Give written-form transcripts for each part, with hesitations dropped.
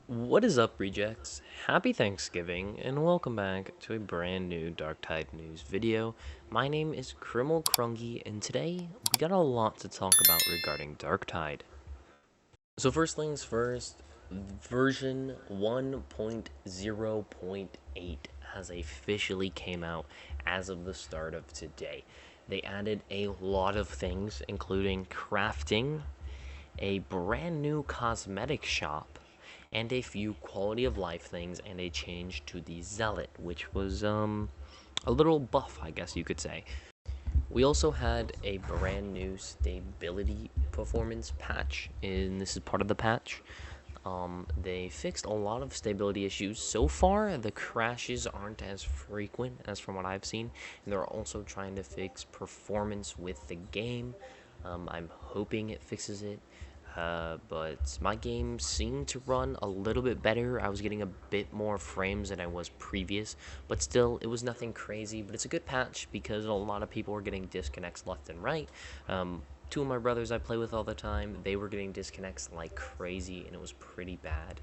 What is up, rejects? Happy Thanksgiving, and welcome back to a brand new Darktide news video. My name is KrimelCrungy, and today we got a lot to talk about regarding Darktide. So first things first, version 1.0.8 has officially came out as of the start of today. They added a lot of things, including crafting, a brand new cosmetic shop, and a few quality of life things, and a change to the Zealot, which was a little buff, I guess you could say. We also had a brand new stability performance patch, and this is part of the patch. They fixed a lot of stability issues. So far, the crashes aren't as frequent as from what I've seen, and they're also trying to fix performance with the game. I'm hoping it fixes it. But my game seemed to run a little bit better. I was getting a bit more frames than I was previous, but still, it was nothing crazy. But it's a good patch because a lot of people were getting disconnects left and right. Two of my brothers I play with all the time, they were getting disconnects like crazy, and it was pretty bad.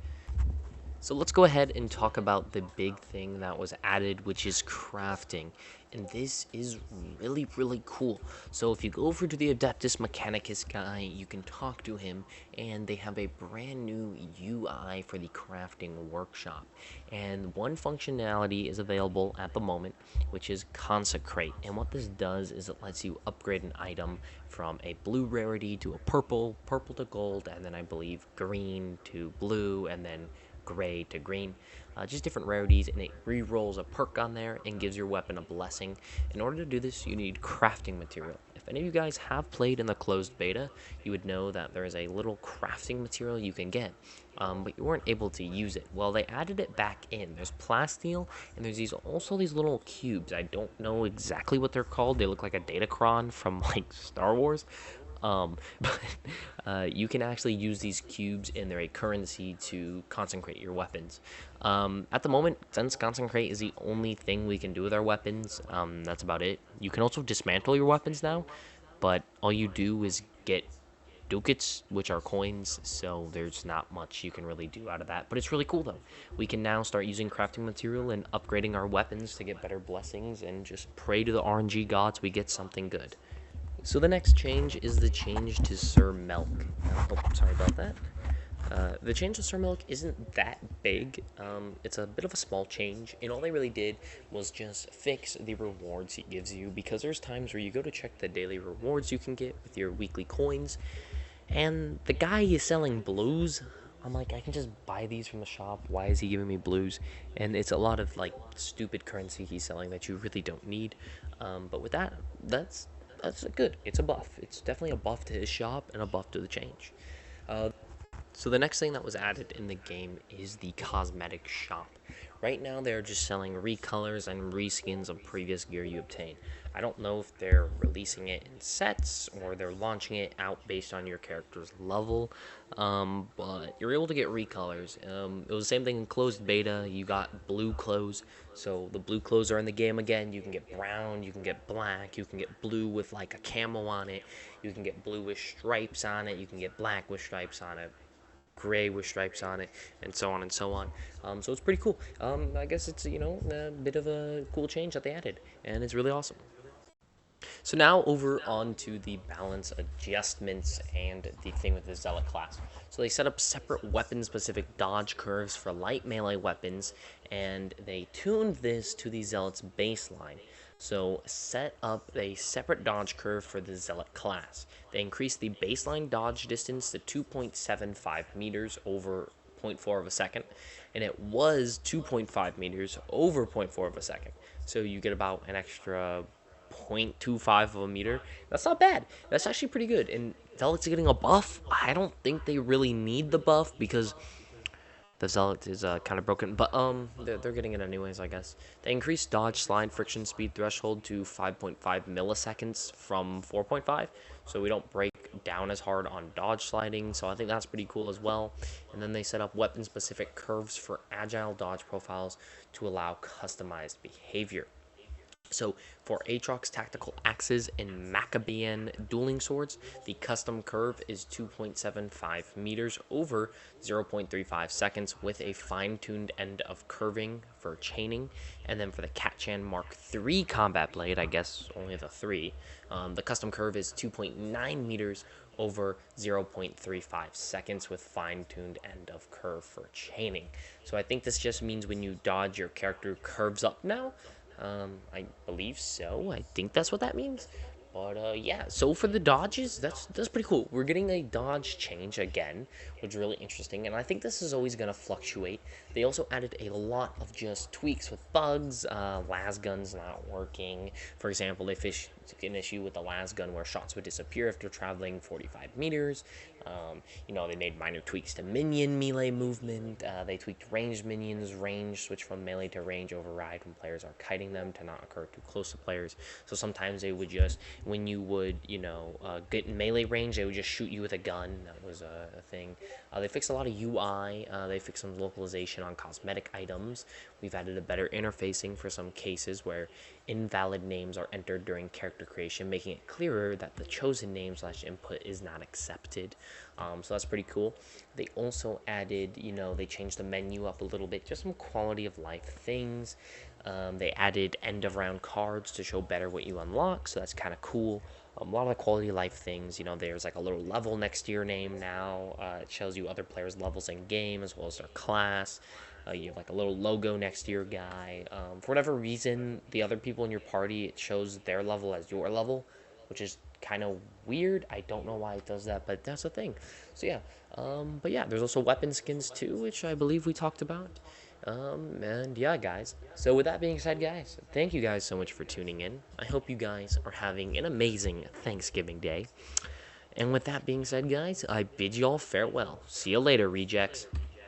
So let's go ahead and talk about the big thing that was added, which is crafting. And this is really, really cool. So if you go over to the Adeptus Mechanicus guy, you can talk to him, and they have a brand new UI for the crafting workshop. And one functionality is available at the moment, which is Consecrate. And what this does is it lets you upgrade an item from a blue rarity to a purple, purple to gold, and then I believe green to blue, and then gray to green, just different rarities, and it re-rolls a perk on there and gives your weapon a blessing. In order to do this, you need crafting material. If any of you guys have played in the closed beta, you would know that there is a little crafting material you can get, but you weren't able to use it. Well, they added it back in. There's plasteel, and there's also these little cubes. I don't know exactly what they're called. They look like a Datacron from like Star Wars. But you can actually use these cubes, and they're a currency to consecrate your weapons. At the moment, since consecrate is the only thing we can do with our weapons, that's about it. You can also dismantle your weapons now, but all you do is get ducats, which are coins, so there's not much you can really do out of that. But it's really cool, though. We can now start using crafting material and upgrading our weapons to get better blessings, and just pray to the RNG gods we get something good. So the next change is the change to Sir Milk. Oh, sorry about that. The change to Sir Milk isn't that big. It's a bit of a small change, and all they really did was just fix the rewards he gives you, because there's times where you go to check the daily rewards you can get with your weekly coins, and the guy is selling blues. I'm like, I can just buy these from the shop. Why is he giving me blues? And it's a lot of like stupid currency he's selling that you really don't need. But with that, that's good. It's a buff. It's definitely a buff to his shop and a buff to the change. So the next thing that was added in the game is the cosmetic shop. Right now they're just selling recolors and reskins of previous gear you obtain. I don't know if they're releasing it in sets or they're launching it out based on your character's level, but you're able to get recolors. It was the same thing in closed beta. You got blue clothes, so the blue clothes are in the game again. You can get brown, you can get black, you can get blue with like a camo on it, you can get blue with stripes on it, you can get black with stripes on it, gray with stripes on it, and so on and so on. So it's pretty cool. I guess it's, a bit of a cool change that they added, and it's really awesome. So now over on to the balance adjustments and the thing with the Zealot class. So they set up separate weapon-specific dodge curves for light melee weapons, and they tuned this to the Zealot's baseline. So set up a separate dodge curve for the Zealot class. They increased the baseline dodge distance to 2.75 meters over zero point 0.4 of a second, and it was 2.5 meters over zero point 0.4 of a second. So you get about an extra 0.25 of a meter. That's not bad. That's actually pretty good. And Zealot's getting a buff. I don't think they really need the buff because the Zealot is kind of broken, but they're getting it anyways, I guess. They increased dodge slide friction speed threshold to 5.5 milliseconds from 4.5, so we don't break down as hard on dodge sliding, so I think that's pretty cool as well. And then they set up weapon-specific curves for agile dodge profiles to allow customized behavior. So for Aatrox Tactical Axes and Maccabean Dueling Swords, the custom curve is 2.75 meters over 0.35 seconds with a fine-tuned end of curving for chaining. And then for the Katchan Mark III Combat Blade, I guess only the 3, the custom curve is 2.9 meters over 0.35 seconds with fine-tuned end of curve for chaining. So I think this just means when you dodge, your character curves up now. I believe so. I think that's what that means. But yeah, so for the dodges, that's pretty cool. We're getting a dodge change again, which is really interesting, and I think this is always going to fluctuate. They also added a lot of just tweaks with bugs, las guns not working. For example, they fixed an issue with the las gun where shots would disappear after traveling 45 meters. They made minor tweaks to minion melee movement. They tweaked ranged minions range, switch from melee to range override when players are kiting them to not occur too close to players. So sometimes they would just, when you would, get in melee range, they would just shoot you with a gun. That was a thing. They fixed a lot of UI. They fixed some localization on cosmetic items. We've added a better interfacing for some cases where invalid names are entered during character creation, making it clearer that the chosen name / input is not accepted. So that's pretty cool. They also added, they changed the menu up a little bit, just some quality of life things. They added end of round cards to show better what you unlock, so that's kind of cool. A lot of the quality of life things, there's like a little level next to your name now. It shows you other players' levels in game as well as their class. You have like a little logo next to your guy. For whatever reason, the other people in your party, it shows their level as your level, which is kind of weird. I don't know why it does that, but that's a thing. So yeah, but yeah, there's also weapon skins too, which I believe we talked about. And yeah, guys. So with that being said, guys, thank you guys so much for tuning in. I hope you guys are having an amazing Thanksgiving day. And with that being said, guys, I bid you all farewell. See you later, rejects.